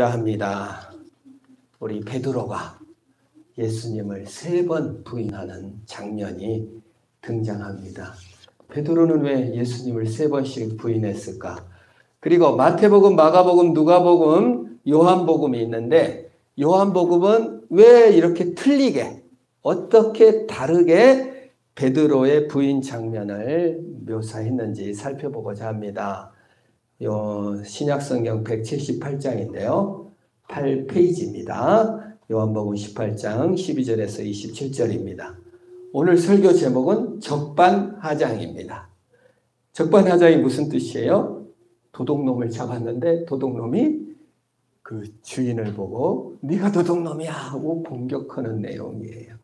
합니다. 우리 베드로가 예수님을 3번 부인하는 장면이 등장합니다. 베드로는 왜 예수님을 3번씩 부인했을까? 그리고 마태복음, 마가복음, 누가복음, 요한복음이 있는데 요한복음은 왜 이렇게 틀리게, 어떻게 다르게 베드로의 부인 장면을 묘사했는지 살펴보고자 합니다. 신약성경 178장인데요. 8페이지입니다. 요한복음 18장 12절에서 27절입니다. 오늘 설교 제목은 적반하장입니다. 적반하장이 무슨 뜻이에요? 도둑놈을 잡았는데 도둑놈이 그 주인을 보고 네가 도둑놈이야 하고 공격하는 내용이에요.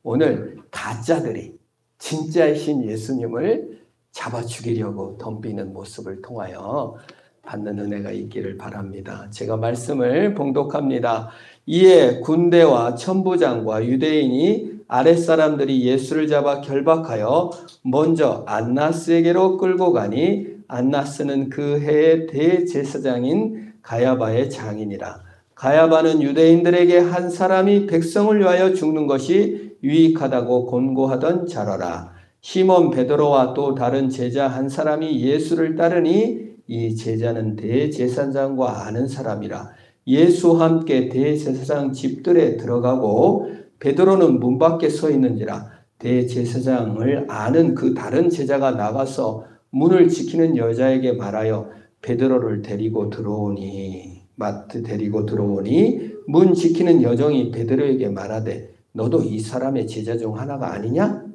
오늘 가짜들이 진짜이신 예수님을 잡아 죽이려고 덤비는 모습을 통하여 받는 은혜가 있기를 바랍니다. 제가 말씀을 봉독합니다. 이에 군대와 천부장과 유대인이 아랫사람들이 예수를 잡아 결박하여 먼저 안나스에게로 끌고 가니 안나스는 그 해의 대제사장인 가야바의 장인이라. 가야바는 유대인들에게 한 사람이 백성을 위하여 죽는 것이 유익하다고 권고하던 자로라. 시몬 베드로와 또 다른 제자 한 사람이 예수를 따르니 이 제자는 대제사장과 아는 사람이라. 예수와 함께 대제사장 집들에 들어가고 베드로는 문 밖에 서 있는지라. 대제사장을 아는 그 다른 제자가 나가서 문을 지키는 여자에게 말하여 베드로를 데리고 들어오니 문 지키는 여종이 베드로에게 말하되 너도 이 사람의 제자 중 하나가 아니냐?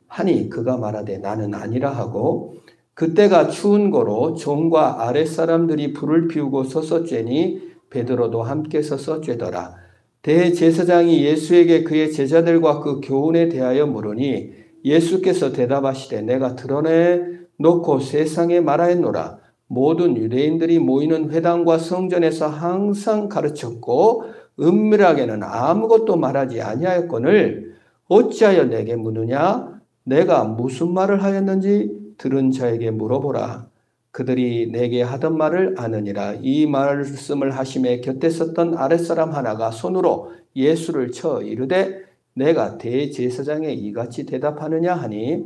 하니 그가 말하되 나는 아니라 하고 그때가 추운 고로 종과 아랫사람들이 불을 피우고 서서 쬐니 베드로도 함께 서서 쬐더라. 대제사장이 예수에게 그의 제자들과 그 교훈에 대하여 물으니 예수께서 대답하시되 내가 드러내놓고 세상에 말하였노라. 모든 유대인들이 모이는 회당과 성전에서 항상 가르쳤고 은밀하게는 아무것도 말하지 아니하였거늘 어찌하여 내게 묻느냐? 내가 무슨 말을 하였는지 들은 자에게 물어보라. 그들이 내게 하던 말을 아느니라. 이 말씀을 하심에 곁에 섰던 아랫사람 하나가 손으로 예수를 쳐 이르되 내가 대제사장에 이같이 대답하느냐 하니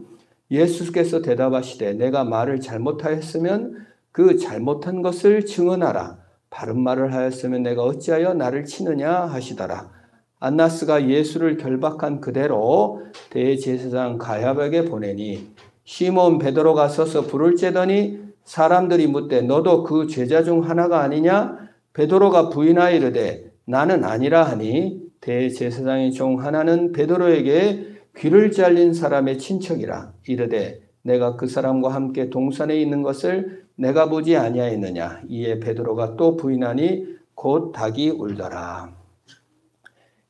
예수께서 대답하시되 내가 말을 잘못하였으면 그 잘못한 것을 증언하라. 바른 말을 하였으면 내가 어찌하여 나를 치느냐 하시더라. 안나스가 예수를 결박한 그대로 대제사장 가야바에게 보내니 시몬 베드로가 서서 불을 쬐더니 사람들이 묻되 너도 그 제자 중 하나가 아니냐? 베드로가 부인하여 이르되 나는 아니라 하니 대제사장의 종 하나는 베드로에게 귀를 잘린 사람의 친척이라. 이르되 내가 그 사람과 함께 동산에 있는 것을 내가 보지 아니하였느냐? 이에 베드로가 또 부인하니 곧 닭이 울더라.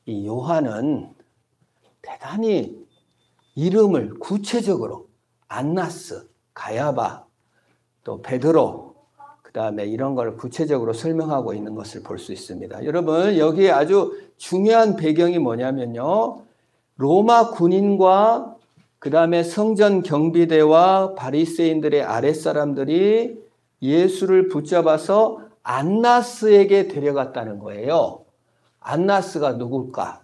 이 요한은 대단히 이름을 구체적으로 안나스, 가야바, 또 베드로, 그 다음에 이런 걸 구체적으로 설명하고 있는 것을 볼 수 있습니다. 여러분 여기에 아주 중요한 배경이 뭐냐면요. 로마 군인과 그 다음에 성전 경비대와 바리새인들의 아랫사람들이 예수를 붙잡아서 안나스에게 데려갔다는 거예요. 안나스가 누굴까?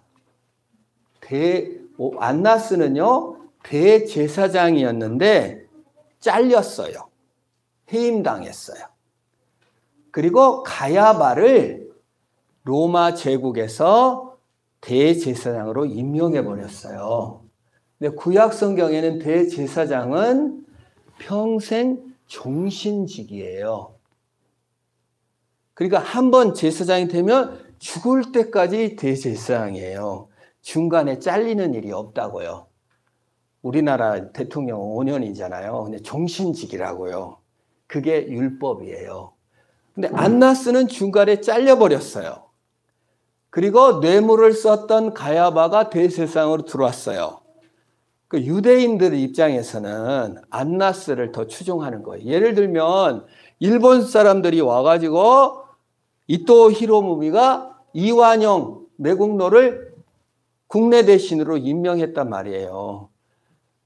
안나스는요, 대제사장이었는데 잘렸어요. 해임당했어요. 그리고 가야바를 로마 제국에서 대제사장으로 임명해버렸어요. 근데 구약 성경에는 대제사장은 평생 종신직이에요. 그러니까 한번 제사장이 되면 죽을 때까지 대제사장이에요. 중간에 잘리는 일이 없다고요. 우리나라 대통령 5년이잖아요. 근데 종신직이라고요. 그게 율법이에요. 근데 안나스는 중간에 잘려버렸어요. 그리고 뇌물을 썼던 가야바가 대제사장으로 들어왔어요. 그 유대인들 입장에서는 안나스를 더 추종하는 거예요. 예를 들면 일본 사람들이 와가지고 이토 히로부미가 이완용 매국노를 국내 대신으로 임명했단 말이에요.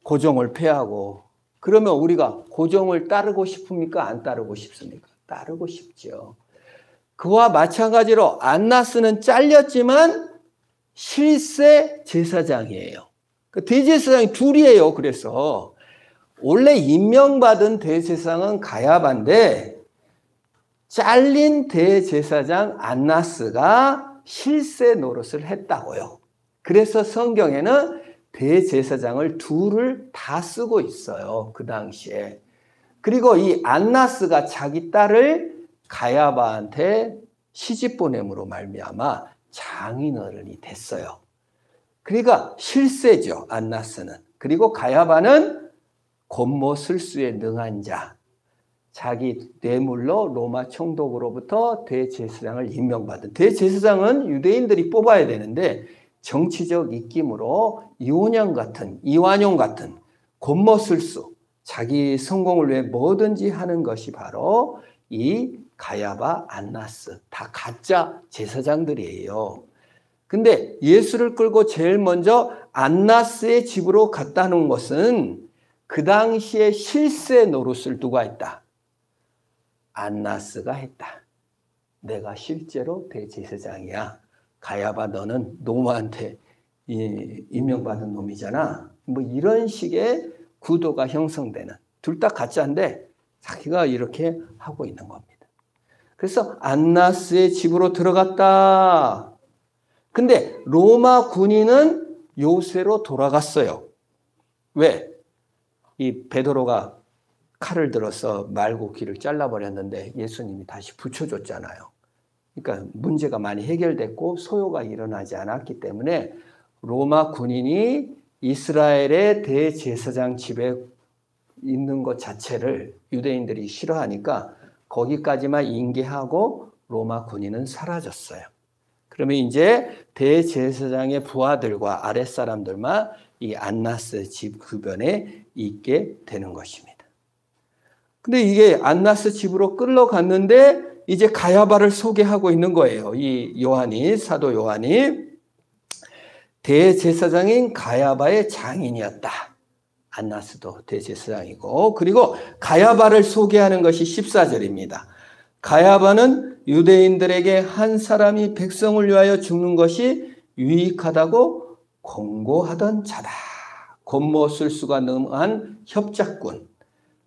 고종을 폐하고. 그러면 우리가 고종을 따르고 싶습니까? 안 따르고 싶습니까? 따르고 싶죠. 그와 마찬가지로 안나스는 잘렸지만 실세 제사장이에요. 그 대제사장이 둘이에요. 그래서 원래 임명받은 대제사장은 가야바인데 잘린 대제사장 안나스가 실세 노릇을 했다고요. 그래서 성경에는 대제사장을 둘을 다 쓰고 있어요. 그 당시에. 그리고 이 안나스가 자기 딸을 가야바한테 시집 보냄으로 말미암아 장인어른이 됐어요. 그러니까 실세죠. 안나스는. 그리고 가야바는 권모술수에 능한 자. 자기 뇌물로 로마 총독으로부터 대제사장을 임명받은. 대제사장은 유대인들이 뽑아야 되는데 정치적 입김으로 이완용 같은 권모술수, 자기 성공을 위해 뭐든지 하는 것이 바로 이 가야바, 안나스, 다 가짜 제사장들이에요. 근데 예수를 끌고 제일 먼저 안나스의 집으로 갔다 놓은 것은 그 당시에 실세 노릇을 누가 했다? 안나스가 했다. 내가 실제로 대제사장이야. 가야바 너는 노마한테 임명받은 놈이잖아. 뭐 이런 식의 구도가 형성되는, 둘 다 가짜인데 자기가 이렇게 하고 있는 겁니다. 그래서 안나스의 집으로 들어갔다. 근데 로마 군인은 요새로 돌아갔어요. 왜? 이 베드로가 칼을 들어서 말고기를 잘라버렸는데 예수님이 다시 붙여줬잖아요. 그러니까 문제가 많이 해결됐고 소요가 일어나지 않았기 때문에 로마 군인이 이스라엘의 대제사장 집에 있는 것 자체를 유대인들이 싫어하니까 거기까지만 인계하고 로마 군인은 사라졌어요. 그러면 이제 대제사장의 부하들과 아랫사람들만 이 안나스 집 주변에 있게 되는 것입니다. 근데 이게 안나스 집으로 끌려갔는데 이제 가야바를 소개하고 있는 거예요. 이 요한이, 사도 요한이 대제사장인 가야바의 장인이었다. 안나스도 대제사장이고, 그리고 가야바를 소개하는 것이 14절입니다. 가야바는 유대인들에게 한 사람이 백성을 위하여 죽는 것이 유익하다고 권고하던 자다. 권모술수가 능한 협작꾼,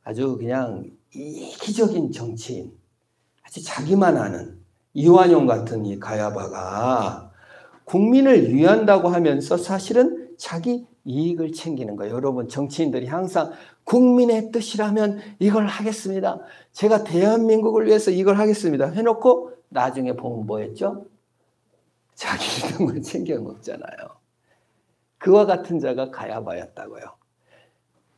아주 그냥 이기적인 정치인, 아주 자기만 아는 이완용 같은 이 가야바가 국민을 위한다고 하면서 사실은 자기 이익을 챙기는 거예요. 여러분, 정치인들이 항상 국민의 뜻이라면 이걸 하겠습니다. 제가 대한민국을 위해서 이걸 하겠습니다. 해놓고 나중에 보면 뭐였죠? 자기 이익을 챙겨 먹잖아요. 그와 같은 자가 가야바였다고요.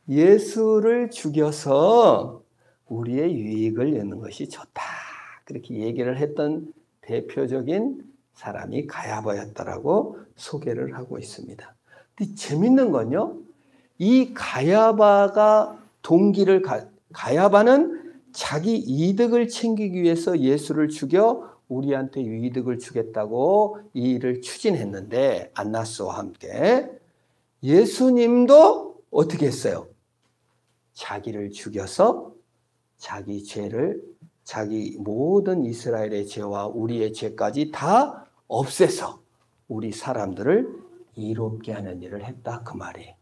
예수를 죽여서 우리의 유익을 내는 것이 좋다. 그렇게 얘기를 했던 대표적인 사람이 가야바였다라고 소개를 하고 있습니다. 근데 재밌는 건요, 이 가야바가 가야바는 자기 이득을 챙기기 위해서 예수를 죽여 우리한테 이득을 주겠다고 이 일을 추진했는데, 안나스와 함께 예수님도 어떻게 했어요? 자기를 죽여서 자기 죄를, 자기 모든 이스라엘의 죄와 우리의 죄까지 다 없애서 우리 사람들을 이롭게 하는 일을 했다, 그 말이에요.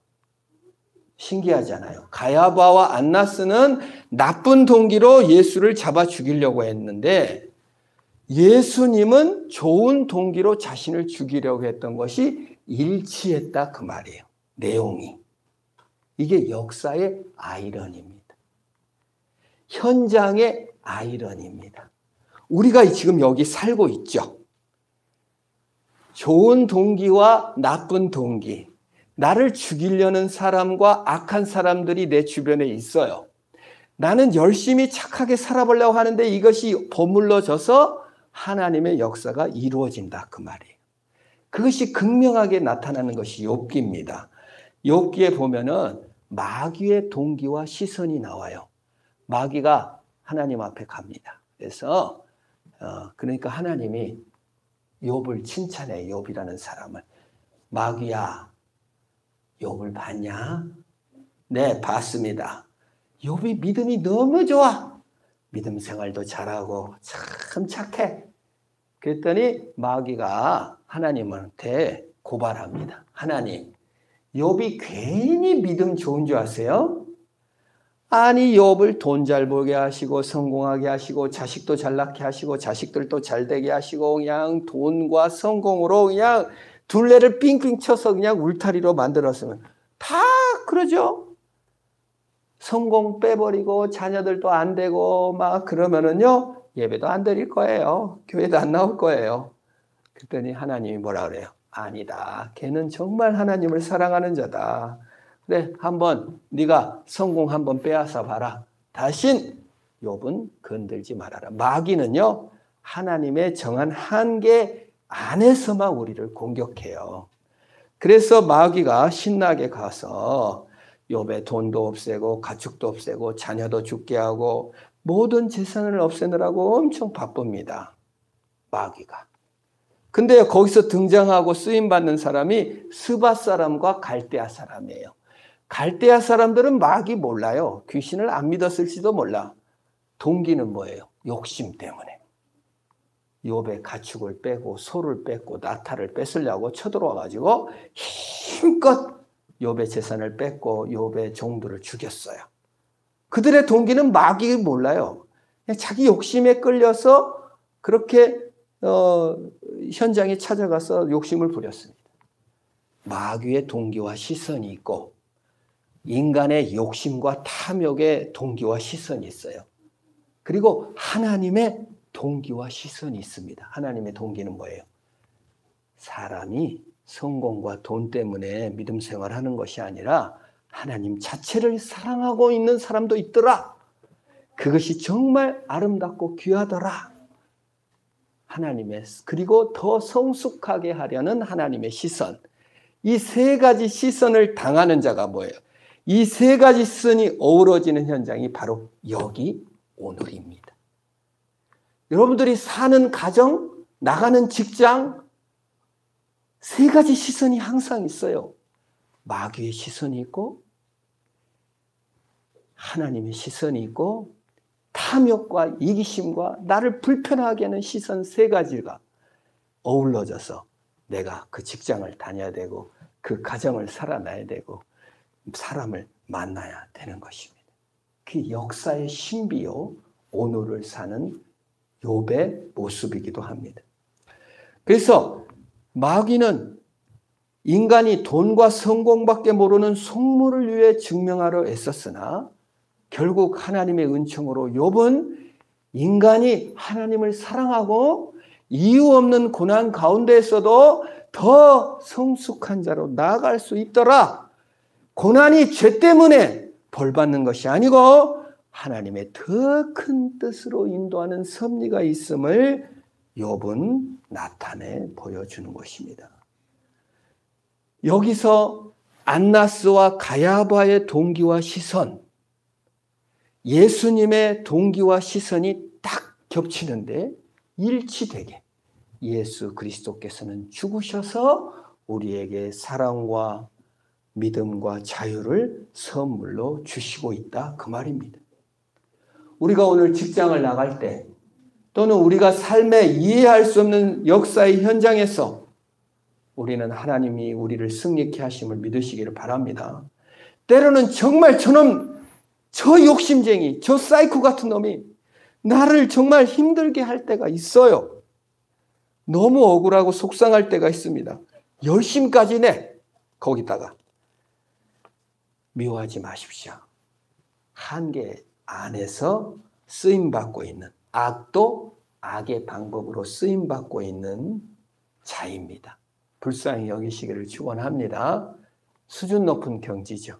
신기하잖아요. 가야바와 안나스는 나쁜 동기로 예수를 잡아 죽이려고 했는데 예수님은 좋은 동기로 자신을 죽이려고 했던 것이 일치했다, 그 말이에요. 내용이. 이게 역사의 아이러니입니다. 현장의 아이러니입니다. 우리가 지금 여기 살고 있죠. 좋은 동기와 나쁜 동기, 나를 죽이려는 사람과 악한 사람들이 내 주변에 있어요. 나는 열심히 착하게 살아보려고 하는데 이것이 버물러져서 하나님의 역사가 이루어진다, 그 말이에요. 그것이 극명하게 나타나는 것이 욥기입니다. 욥기에 보면은 마귀의 동기와 시선이 나와요. 마귀가 하나님 앞에 갑니다. 그래서 그러니까 하나님이 욥을 칭찬해. 욥이라는 사람을. 마귀야, 욥을 봤냐? 네, 봤습니다. 욥이 믿음이 너무 좋아. 믿음 생활도 잘하고 참 착해. 그랬더니 마귀가 하나님한테 고발합니다. 하나님, 욥이 괜히 믿음 좋은 줄 아세요? 아니 욥을 돈 잘 벌게 하시고 성공하게 하시고 자식도 잘 낳게 하시고 자식들도 잘 되게 하시고 그냥 돈과 성공으로 그냥 둘레를 삥삥 쳐서 그냥 울타리로 만들었으면 다 그러죠. 성공 빼버리고 자녀들도 안 되고 막 그러면은요 예배도 안 드릴 거예요. 교회도 안 나올 거예요. 그랬더니 하나님이 뭐라 그래요? 아니다. 걔는 정말 하나님을 사랑하는 자다. 그래, 한번 네가 성공 한번 빼앗아 봐라. 다신 욥은 건들지 말아라. 마귀는요 하나님의 정한 한계 안에서만 우리를 공격해요. 그래서 마귀가 신나게 가서 욥의 돈도 없애고 가축도 없애고 자녀도 죽게 하고 모든 재산을 없애느라고 엄청 바쁩니다. 마귀가. 근데 거기서 등장하고 쓰임받는 사람이 스바 사람과 갈대아 사람이에요. 갈대아 사람들은 마귀 몰라요. 귀신을 안 믿었을지도 몰라. 동기는 뭐예요? 욕심 때문에. 욥의 가축을 빼고 소를 뺏고 나타를 뺏으려고 쳐들어와가지고 힘껏 욥의 재산을 뺏고 욥의 종들을 죽였어요. 그들의 동기는 마귀 몰라요. 그냥 자기 욕심에 끌려서 그렇게 현장에 찾아가서 욕심을 부렸습니다. 마귀의 동기와 시선이 있고 인간의 욕심과 탐욕의 동기와 시선이 있어요. 그리고 하나님의 동기와 시선이 있습니다. 하나님의 동기는 뭐예요? 사람이 성공과 돈 때문에 믿음 생활하는 것이 아니라 하나님 자체를 사랑하고 있는 사람도 있더라. 그것이 정말 아름답고 귀하더라. 하나님의 그리고 더 성숙하게 하려는 하나님의 시선. 이 세 가지 시선을 당하는 자가 뭐예요? 이 세 가지 시선이 어우러지는 현장이 바로 여기 오늘입니다. 여러분들이 사는 가정, 나가는 직장 세 가지 시선이 항상 있어요. 마귀의 시선이 있고 하나님의 시선이 있고 탐욕과 이기심과 나를 불편하게 하는 시선 세 가지가 어우러져서 내가 그 직장을 다녀야 되고 그 가정을 살아나야 되고 사람을 만나야 되는 것입니다. 그 역사의 신비요 오늘을 사는 욥의 모습이기도 합니다. 그래서 마귀는 인간이 돈과 성공밖에 모르는 속물을 위해 증명하려 애썼으나 결국 하나님의 은총으로 욥은 인간이 하나님을 사랑하고 이유 없는 고난 가운데에서도 더 성숙한 자로 나아갈 수 있더라. 고난이 죄 때문에 벌받는 것이 아니고 하나님의 더 큰 뜻으로 인도하는 섭리가 있음을 욥은 나타내 보여주는 것입니다. 여기서 안나스와 가야바의 동기와 시선, 예수님의 동기와 시선이 딱 겹치는데 일치되게 예수 그리스도께서는 죽으셔서 우리에게 사랑과 믿음과 자유를 선물로 주시고 있다 그 말입니다. 우리가 오늘 직장을 나갈 때 또는 우리가 삶에 이해할 수 없는 역사의 현장에서 우리는 하나님이 우리를 승리케 하심을 믿으시기를 바랍니다. 때로는 정말 저놈, 저 욕심쟁이, 저 사이코 같은 놈이 나를 정말 힘들게 할 때가 있어요. 너무 억울하고 속상할 때가 있습니다. 열심까지 내. 거기다가 미워하지 마십시오. 한계 안에서 쓰임받고 있는 악도 악의 방법으로 쓰임받고 있는 자입니다. 불쌍히 여기시기를 축원합니다. 수준 높은 경지죠.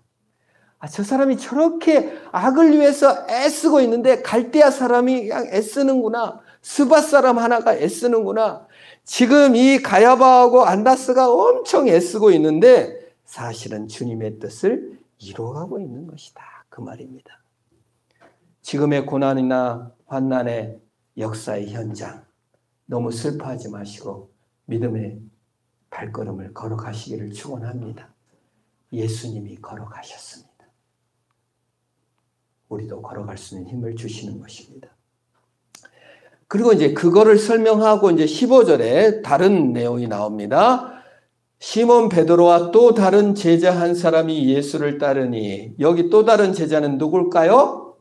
저 사람이 저렇게 악을 위해서 애쓰고 있는데 갈대아 사람이 그냥 애쓰는구나. 스바 사람 하나가 애쓰는구나. 지금 이 가야바하고 안다스가 엄청 애쓰고 있는데 사실은 주님의 뜻을 이루어가고 있는 것이다. 그 말입니다. 지금의 고난이나 환난의 역사의 현장 너무 슬퍼하지 마시고 믿음의 발걸음을 걸어가시기를 축원합니다. 예수님이 걸어가셨습니다. 우리도 걸어갈 수 있는 힘을 주시는 것입니다. 그리고 이제 그거를 설명하고 이제 15절에 다른 내용이 나옵니다. 시몬 베드로와 또 다른 제자 한 사람이 예수를 따르니, 여기 또 다른 제자는 누굴까요?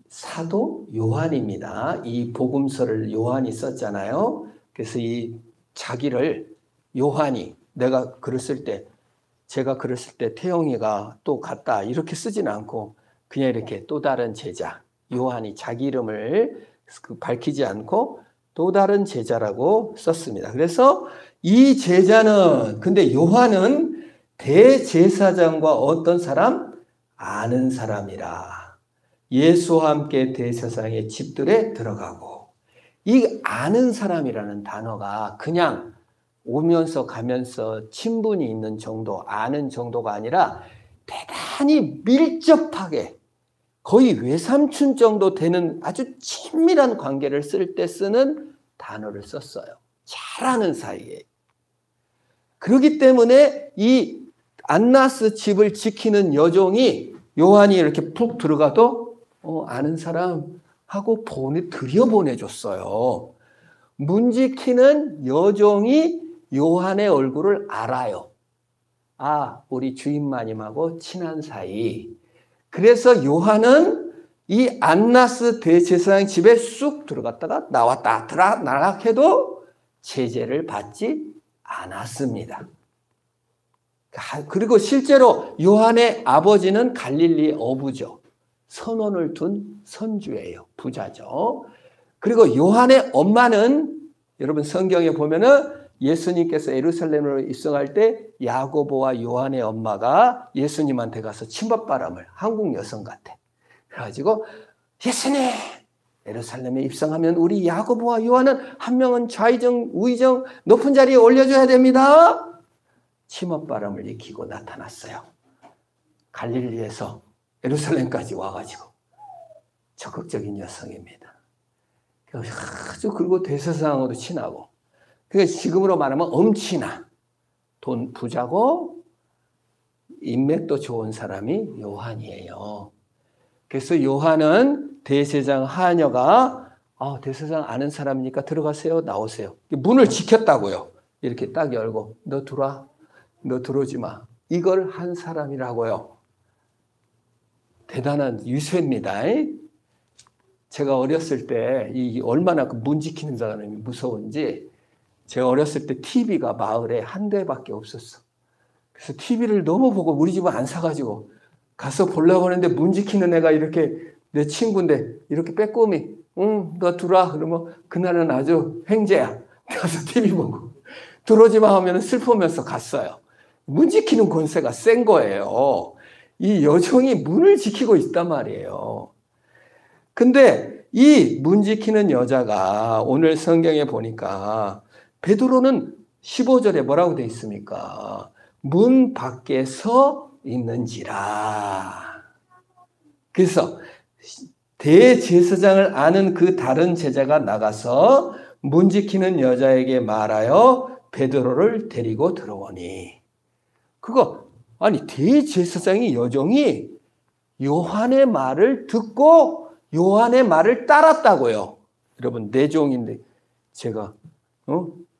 사도 요한입니다. 이 복음서를 요한이 썼잖아요. 그래서 이 자기를 요한이, 내가 글을 쓸 때, 제가 글을 쓸 때 태영이가 또 갔다 이렇게 쓰지는 않고 그냥 이렇게 또 다른 제자, 요한이 자기 이름을 밝히지 않고 또 다른 제자라고 썼습니다. 그래서 이 제자는, 근데 요한은 대제사장과 어떤 사람? 아는 사람이라 예수와 함께 대제사장의 집들에 들어가고, 이 아는 사람이라는 단어가 그냥 오면서 가면서 친분이 있는 정도, 아는 정도가 아니라 대단히 밀접하게 거의 외삼촌 정도 되는 아주 친밀한 관계를 쓸 때 쓰는 단어를 썼어요. 잘 아는 사이에. 그렇기 때문에 이 안나스 집을 지키는 여종이 요한이 이렇게 푹 들어가도 아는 사람 하고 들여보내줬어요. 문 지키는 여종이 요한의 얼굴을 알아요. 아, 우리 주인마님하고 친한 사이. 그래서 요한은 이 안나스 대제사장 집에 쑥 들어갔다가 나왔다 나락해도 제재를 받지 않았습니다. 그리고 실제로 요한의 아버지는 갈릴리의 어부죠. 선원을 둔 선주예요. 부자죠. 그리고 요한의 엄마는, 여러분 성경에 보면은 예수님께서 예루살렘으로 입성할 때 야고보와 요한의 엄마가 예수님한테 가서 침범바람을, 한국 여성 같아. 그래가지고 예수님, 예루살렘에 입성하면 우리 야고보와 요한은 한 명은 좌의정 우의정 높은 자리에 올려줘야 됩니다. 침범바람을 일으키고 나타났어요. 갈릴리에서 예루살렘까지 와가지고 적극적인 여성입니다. 아주 그리고 대제사장으로 친하고, 그게 지금으로 말하면 엄친아, 돈 부자고 인맥도 좋은 사람이 요한이에요. 그래서 요한은 대제사장 하녀가 대제사장 아는 사람이니까 들어가세요, 나오세요. 문을 지켰다고요. 이렇게 딱 열고 너 들어와, 너 들어오지 마. 이걸 한 사람이라고요. 대단한 유세입니다. 제가 어렸을 때 얼마나 문 지키는 사람이 무서운지, 제가 어렸을 때 TV가 마을에 한 대밖에 없었어. 그래서 TV를 너무 보고 우리 집은 안 사가지고 가서 보려고 하는데 문 지키는 애가 이렇게 내 친구인데 이렇게 빼꼼히 너 들어와. 그러면 그날은 아주 횡재야. 가서 TV 보고 들어오지 마 하면 슬프면서 갔어요. 문 지키는 권세가 센 거예요. 이 여종이 문을 지키고 있단 말이에요. 근데 이 문 지키는 여자가 오늘 성경에 보니까 베드로는 15절에 뭐라고 되어 있습니까? 문 밖에 서 있는지라. 그래서 대제사장을 아는 그 다른 제자가 나가서 문 지키는 여자에게 말하여 베드로를 데리고 들어오니. 아니 대제사장이 여종이 요한의 말을 듣고 요한의 말을 따랐다고요. 여러분 내 종인데 제가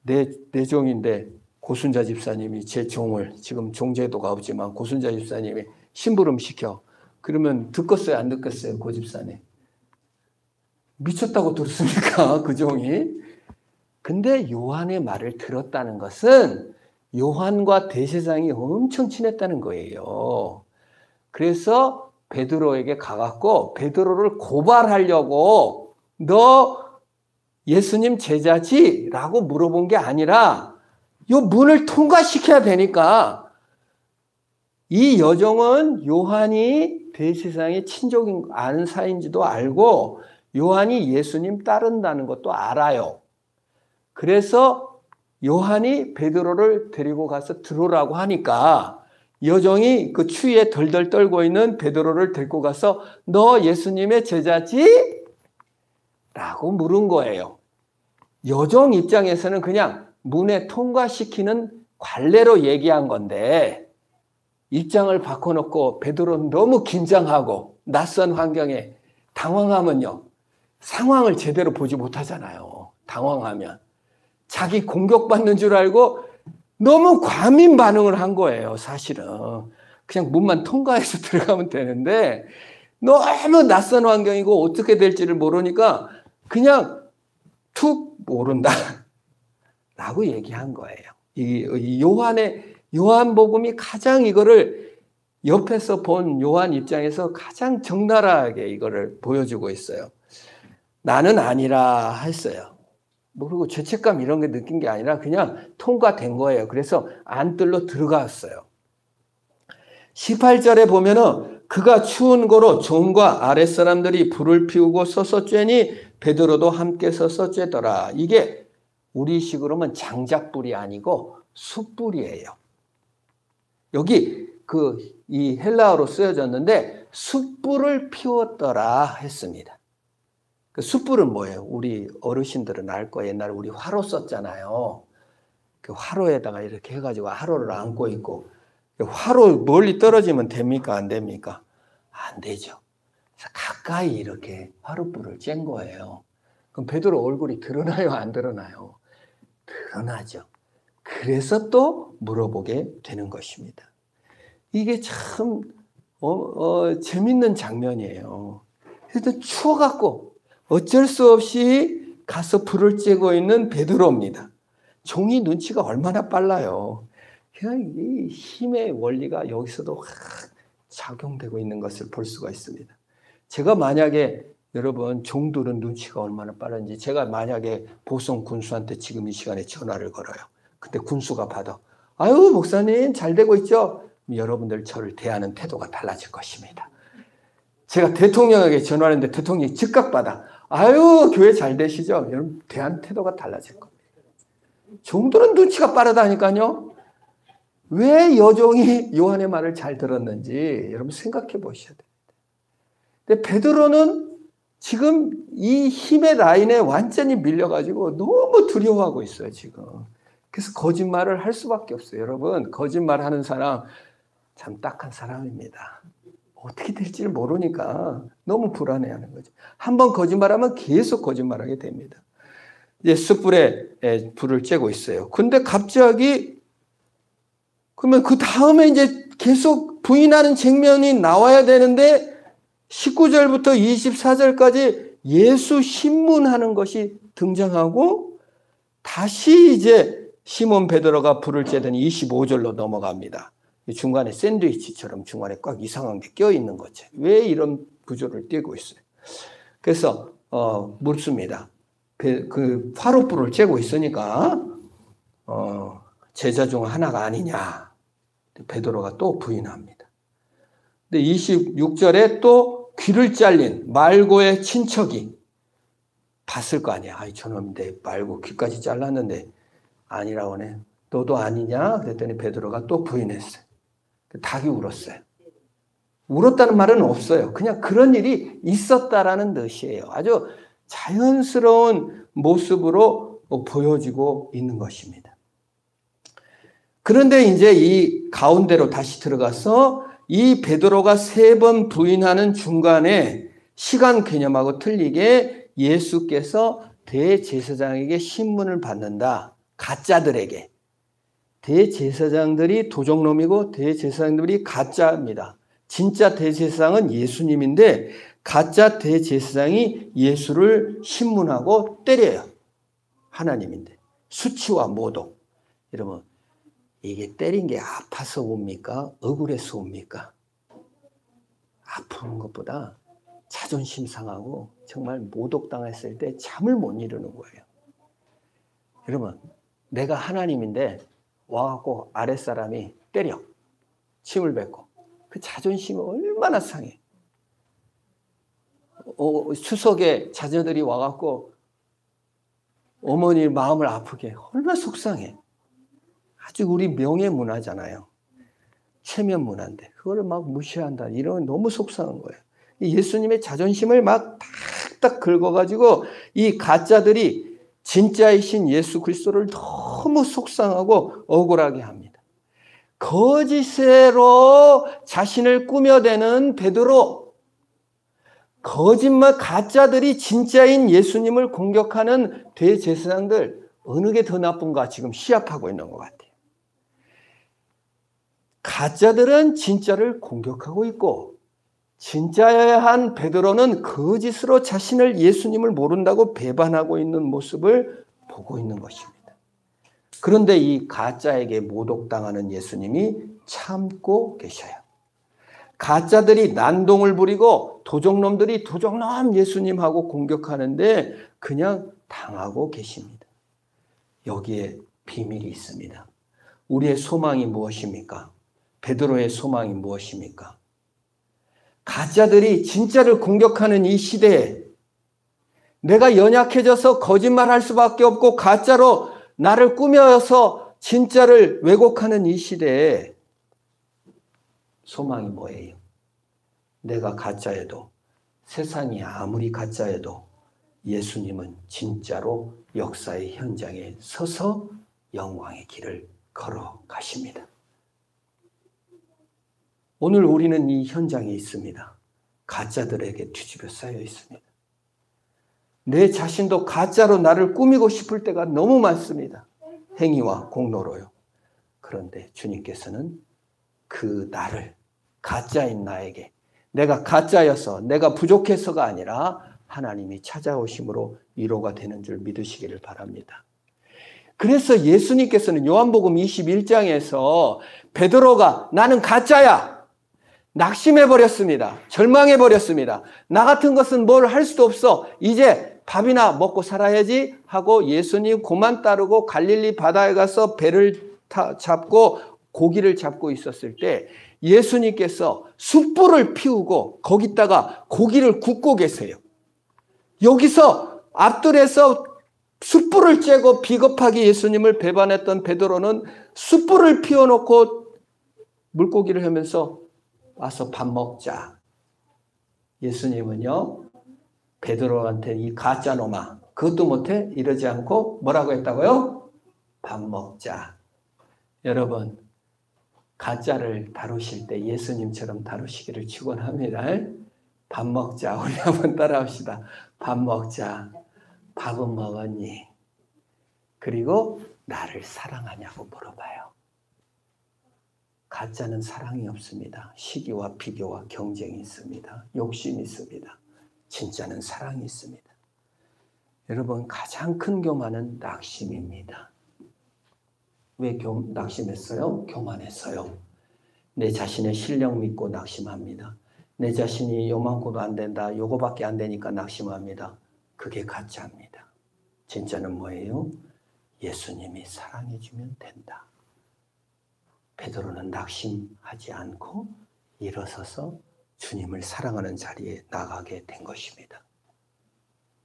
내 종인데 고순자 집사님이 제 종을, 지금 종제도가 없지만 고순자 집사님이 심부름 시켜. 그러면 듣겠어요, 안 듣겠어요, 고 집사님? 미쳤다고 들었습니까, 그 종이? 근데 요한의 말을 들었다는 것은 요한과 대제사장이 엄청 친했다는 거예요. 그래서 베드로에게 가갖고 베드로를 고발하려고 너 예수님 제자지? 라고 물어본 게 아니라 요 문을 통과시켜야 되니까, 이 여종은 요한이 대제사장의 친족인 아는 사이인지도 알고 요한이 예수님 따른다는 것도 알아요. 그래서 요한이 베드로를 데리고 가서 들어오라고 하니까 여종이 그 추위에 덜덜 떨고 있는 베드로를 데리고 가서 너 예수님의 제자지? 라고 물은 거예요. 여종 입장에서는 그냥 문에 통과시키는 관례로 얘기한 건데, 입장을 바꿔놓고 베드로는 너무 긴장하고 낯선 환경에 당황하면요, 상황을 제대로 보지 못하잖아요. 당황하면. 자기 공격받는 줄 알고 너무 과민 반응을 한 거예요, 사실은. 그냥 문만 통과해서 들어가면 되는데 너무 낯선 환경이고 어떻게 될지를 모르니까 그냥 툭 모른다 라고 얘기한 거예요. 이 요한복음이 가장 이거를 옆에서 본 요한 입장에서 가장 적나라하게 이거를 보여주고 있어요. 나는 아니라 했어요. 그리고 죄책감 이런 게 느낀 게 아니라 그냥 통과된 거예요. 그래서 안뜰로 들어갔어요. 18절에 보면은 그가 추운 고로 종과 아랫사람들이 불을 피우고 서서 쬐니 베드로도 함께 서서 쬐더라. 이게 우리식으로는 장작불이 아니고 숯불이에요. 여기 이 헬라어로 쓰여졌는데 숯불을 피웠더라 했습니다. 그 숯불은 뭐예요? 우리 어르신들은 알 거예요. 옛날에 우리 화로 썼잖아요. 그 화로에다가 이렇게 해가지고 화로를 안고 있고 화로 멀리 떨어지면 됩니까? 안 됩니까? 안 되죠. 그래서 가까이 이렇게 화로불을 쬐는 거예요. 그럼 베드로 얼굴이 드러나요? 안 드러나요? 드러나죠. 그래서 또 물어보게 되는 것입니다. 이게 참 재밌는 장면이에요. 그래서 추워갖고 어쩔 수 없이 가서 불을 쬐고 있는 베드로입니다. 종이 눈치가 얼마나 빨라요. 그냥 이 힘의 원리가 여기서도 작용되고 있는 것을 볼 수가 있습니다. 제가 만약에 여러분 종들은 눈치가 얼마나 빠른지 제가 만약에 보성 군수한테 지금 이 시간에 전화를 걸어요. 근데 군수가 받아. 아유 목사님 잘 되고 있죠? 여러분들 저를 대하는 태도가 달라질 것입니다. 제가 대통령에게 전화했는데 대통령이 즉각 받아. 아유 교회 잘 되시죠? 여러분 대하는 태도가 달라질 겁니다. 종들은 눈치가 빠르다니까요. 왜 여종이 요한의 말을 잘 들었는지 여러분 생각해 보셔야 됩니다. 근데 베드로는 지금 이 힘의 라인에 완전히 밀려가지고 너무 두려워하고 있어요, 지금. 그래서 거짓말을 할 수밖에 없어요. 여러분, 거짓말하는 사람 참 딱한 사람입니다. 어떻게 될지를 모르니까 너무 불안해하는 거죠. 한번 거짓말하면 계속 거짓말하게 됩니다. 이제 숯불에 불을 쬐고 있어요. 근데 갑자기 그러면 그 다음에 이제 계속 부인하는 장면이 나와야 되는데 19절부터 24절까지 예수 신문하는 것이 등장하고 다시 이제 시몬 베드로가 불을 쬐더니 25절로 넘어갑니다. 중간에 샌드위치처럼 중간에 꽉 이상한 게 껴있는 거죠. 왜 이런 구조를 띄고 있어요? 그래서 묻습니다. 그 화롯불을 쬐고 있으니까 제자 중 하나가 아니냐. 베드로가 또 부인합니다. 근데 26절에 또 귀를 잘린 말고의 친척이 봤을 거 아니야. 아이 저놈 내 말고 귀까지 잘랐는데 아니라고 하네. 너도 아니냐? 그랬더니 베드로가 또 부인했어요. 닭이 울었어요. 울었다는 말은 없어요. 그냥 그런 일이 있었다라는 뜻이에요. 아주 자연스러운 모습으로 보여지고 있는 것입니다. 그런데 이제 이 가운데로 다시 들어가서 이 베드로가 3번 부인하는 중간에 시간 개념하고 틀리게 예수께서 대제사장에게 신문을 받는다. 가짜들에게. 대제사장들이 도적놈이고 대제사장들이 가짜입니다. 진짜 대제사장은 예수님인데 가짜 대제사장이 예수를 신문하고 때려요. 하나님인데. 수치와 모독. 여러분 이게 때린 게 아파서 옵니까? 억울해서 옵니까? 아픈 것보다 자존심 상하고 정말 모독당했을 때 잠을 못 이루는 거예요. 여러분 내가 하나님인데 와갖고 아랫사람이 때려 침을 뱉고 그 자존심이 얼마나 상해. 추석에 자녀들이 와갖고 어머니 마음을 아프게 얼마나 속상해. 아주 우리 명예 문화잖아요. 체면 문화인데 그거를 막 무시한다. 이런 너무 속상한 거예요. 예수님의 자존심을 막 탁탁 긁어가지고 이 가짜들이 진짜이신 예수 그리스도를 너무 속상하고 억울하게 합니다. 거짓으로 자신을 꾸며대는 베드로. 거짓말 가짜들이 진짜인 예수님을 공격하는 대제사장들 어느 게 더 나쁜가 지금 시합하고 있는 것 같아요. 가짜들은 진짜를 공격하고 있고 진짜여야 한 베드로는 거짓으로 자신을 예수님을 모른다고 배반하고 있는 모습을 보고 있는 것입니다. 그런데 이 가짜에게 모독당하는 예수님이 참고 계셔요. 가짜들이 난동을 부리고 도적놈들이 도적놈 예수님하고 공격하는데 그냥 당하고 계십니다. 여기에 비밀이 있습니다. 우리의 소망이 무엇입니까? 베드로의 소망이 무엇입니까? 가짜들이 진짜를 공격하는 이 시대에 내가 연약해져서 거짓말할 수밖에 없고 가짜로 나를 꾸며서 진짜를 왜곡하는 이 시대에 소망이 뭐예요? 내가 가짜여도 세상이 아무리 가짜여도 예수님은 진짜로 역사의 현장에 서서 영광의 길을 걸어가십니다. 오늘 우리는 이 현장에 있습니다. 가짜들에게 뒤집어 쌓여 있습니다. 내 자신도 가짜로 나를 꾸미고 싶을 때가 너무 많습니다. 행위와 공로로요. 그런데 주님께서는 그 나를, 가짜인 나에게, 내가 가짜여서 내가 부족해서가 아니라 하나님이 찾아오심으로 위로가 되는 줄 믿으시기를 바랍니다. 그래서 예수님께서는 요한복음 21장에서 베드로가 나는 가짜야! 낙심해버렸습니다. 절망해버렸습니다. 나 같은 것은 뭘 할 수도 없어. 이제 밥이나 먹고 살아야지 하고 예수님 고만 따르고 갈릴리 바다에 가서 배를 잡고 고기를 잡고 있었을 때 예수님께서 숯불을 피우고 거기다가 고기를 굽고 계세요. 여기서 앞뜰에서 숯불을 쬐고 비겁하게 예수님을 배반했던 베드로는 숯불을 피워놓고 물고기를 하면서 와서 밥 먹자. 예수님은요, 베드로한테 이 가짜 놈아, 그것도 못해? 이러지 않고 뭐라고 했다고요? 밥 먹자. 여러분, 가짜를 다루실 때 예수님처럼 다루시기를 축원합니다. 밥 먹자. 우리 한번 따라합시다. 밥 먹자. 밥은 먹었니? 그리고 나를 사랑하냐고 물어봐요. 가짜는 사랑이 없습니다. 시기와 비교와 경쟁이 있습니다. 욕심이 있습니다. 진짜는 사랑이 있습니다. 여러분, 가장 큰 교만은 낙심입니다. 왜 낙심했어요? 교만했어요. 내 자신의 실력 믿고 낙심합니다. 내 자신이 요만큼도 안 된다. 요거밖에 안 되니까 낙심합니다. 그게 가짜입니다. 진짜는 뭐예요? 예수님이 사랑해 주면 된다. 베드로는 낙심하지 않고 일어서서 주님을 사랑하는 자리에 나가게 된 것입니다.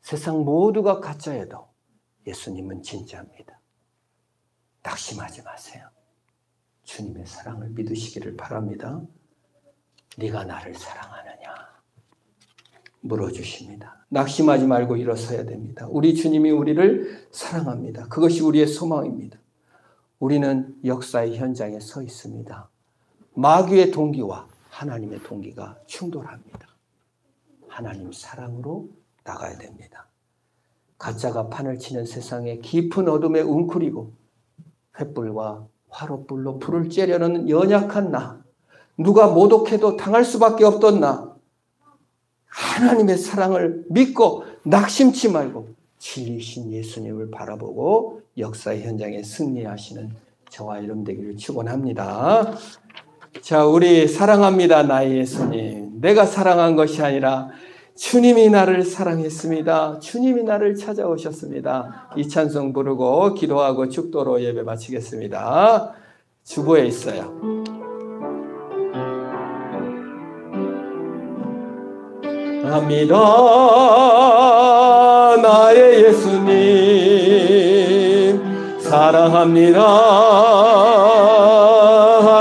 세상 모두가 가짜여도 예수님은 진짜입니다. 낙심하지 마세요. 주님의 사랑을 믿으시기를 바랍니다. 네가 나를 사랑하느냐? 물어주십니다. 낙심하지 말고 일어서야 됩니다. 우리 주님이 우리를 사랑합니다. 그것이 우리의 소망입니다. 우리는 역사의 현장에 서 있습니다. 마귀의 동기와 하나님의 동기가 충돌합니다. 하나님 사랑으로 나가야 됩니다. 가짜가 판을 치는 세상에 깊은 어둠에 웅크리고 횃불과 화롯불로 불을 쬐려는 연약한 나, 누가 모독해도 당할 수밖에 없던 나, 하나님의 사랑을 믿고 낙심치 말고 진리신 예수님을 바라보고 역사의 현장에 승리하시는 저와 여러분 되기를 축원합니다. 자, 우리 사랑합니다. 나의 예수님. 내가 사랑한 것이 아니라 주님이 나를 사랑했습니다. 주님이 나를 찾아오셨습니다. 이 찬송 부르고 기도하고 축도로 예배 마치겠습니다. 주보에 있어요. 합니다. 나의 예수님 사랑합니다.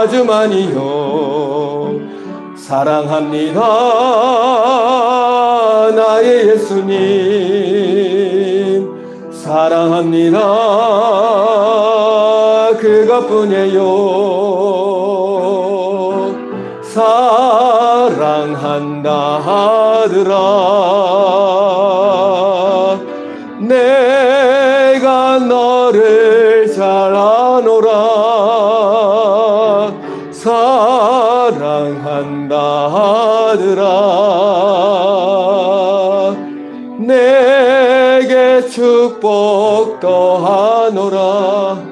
아주 많이요. 사랑합니다. 나의 예수님 사랑합니다. 그것뿐이에요. 사랑합니다. 사랑한다 하더라. 내가 너를 잘 아노라. 사랑한다 하더라. 내게 축복도 하노라.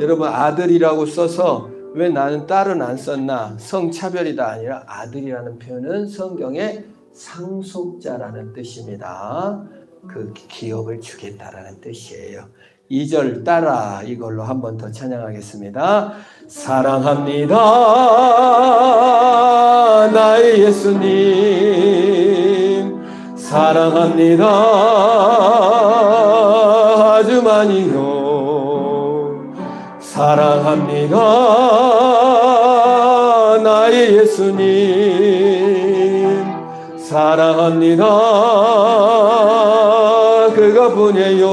여러분, 아들이라고 써서 왜 나는 딸은 안 썼나? 성차별이다 아니라 아들이라는 표현은 성경의 상속자라는 뜻입니다. 그 기업을 주겠다라는 뜻이에요. 2절 따라 이걸로 한 번 더 찬양하겠습니다. 사랑합니다 나의 예수님, 사랑합니다 아주 많이요. 사랑합니다 나의 예수님, 사랑합니다 그가뿐이에요.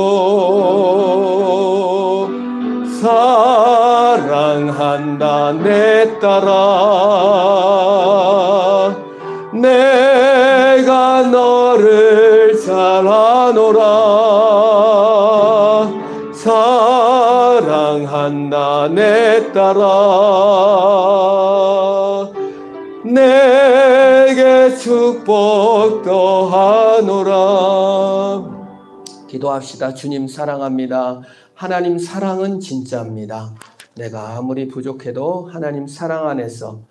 사랑한다 내 딸아. 내가 너를 잘 아노라. 사랑한다 내 딸아. 내게 축복도 하노라. 기도합시다. 주님 사랑합니다. 하나님 사랑은 진짜입니다. 내가 아무리 부족해도 하나님 사랑 안에서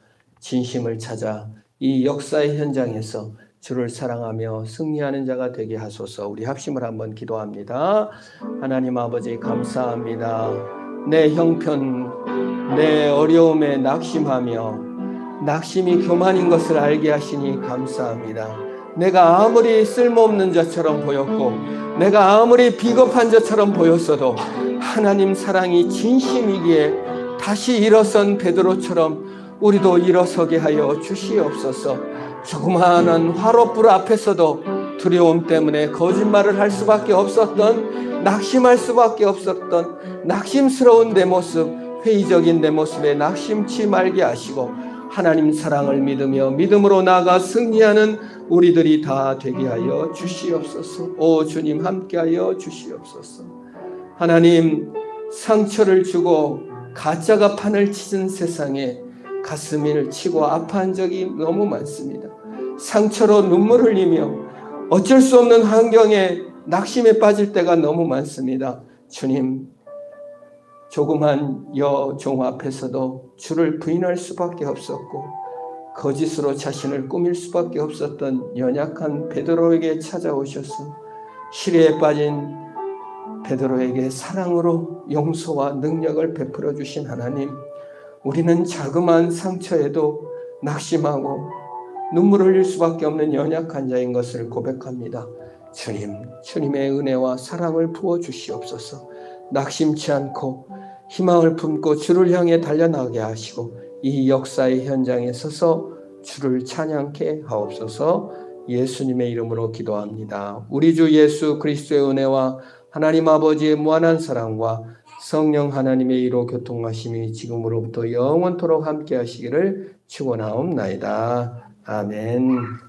진심을 찾아 이 역사의 현장에서 주를 사랑하며 승리하는 자가 되게 하소서. 우리 합심을 한번 기도합니다. 하나님 아버지 감사합니다. 내 형편, 내 어려움에 낙심하며 낙심이 교만인 것을 알게 하시니 감사합니다. 내가 아무리 쓸모없는 자처럼 보였고 내가 아무리 비겁한 자처럼 보였어도 하나님 사랑이 진심이기에 다시 일어선 베드로처럼 우리도 일어서게 하여 주시옵소서. 조그마한 화롯불 앞에서도 두려움 때문에 거짓말을 할 수밖에 없었던, 낙심할 수밖에 없었던 낙심스러운 내 모습, 회의적인 내 모습에 낙심치 말게 하시고 하나님 사랑을 믿으며 믿음으로 나아가 승리하는 우리들이 다 되게 하여 주시옵소서. 오 주님 함께하여 주시옵소서. 하나님 상처를 주고 가짜가 판을 치는 세상에 가슴을 치고 아파한 적이 너무 많습니다. 상처로 눈물 흘리며 어쩔 수 없는 환경에 낙심에 빠질 때가 너무 많습니다. 주님, 조그만 여종 앞에서도 주를 부인할 수밖에 없었고 거짓으로 자신을 꾸밀 수밖에 없었던 연약한 베드로에게 찾아오셔서 시리에 빠진 베드로에게 사랑으로 용서와 능력을 베풀어 주신 하나님, 우리는 자그마한 상처에도 낙심하고 눈물을 흘릴 수밖에 없는 연약한 자인 것을 고백합니다. 주님, 주님의 은혜와 사랑을 부어 주시옵소서. 낙심치 않고 희망을 품고 주를 향해 달려나가게 하시고 이 역사의 현장에 서서 주를 찬양케 하옵소서. 예수님의 이름으로 기도합니다. 우리 주 예수 그리스도의 은혜와 하나님 아버지의 무한한 사랑과 성령 하나님의 이로 교통하심이 지금으로부터 영원토록 함께 하시기를 축원하옵나이다. 아멘.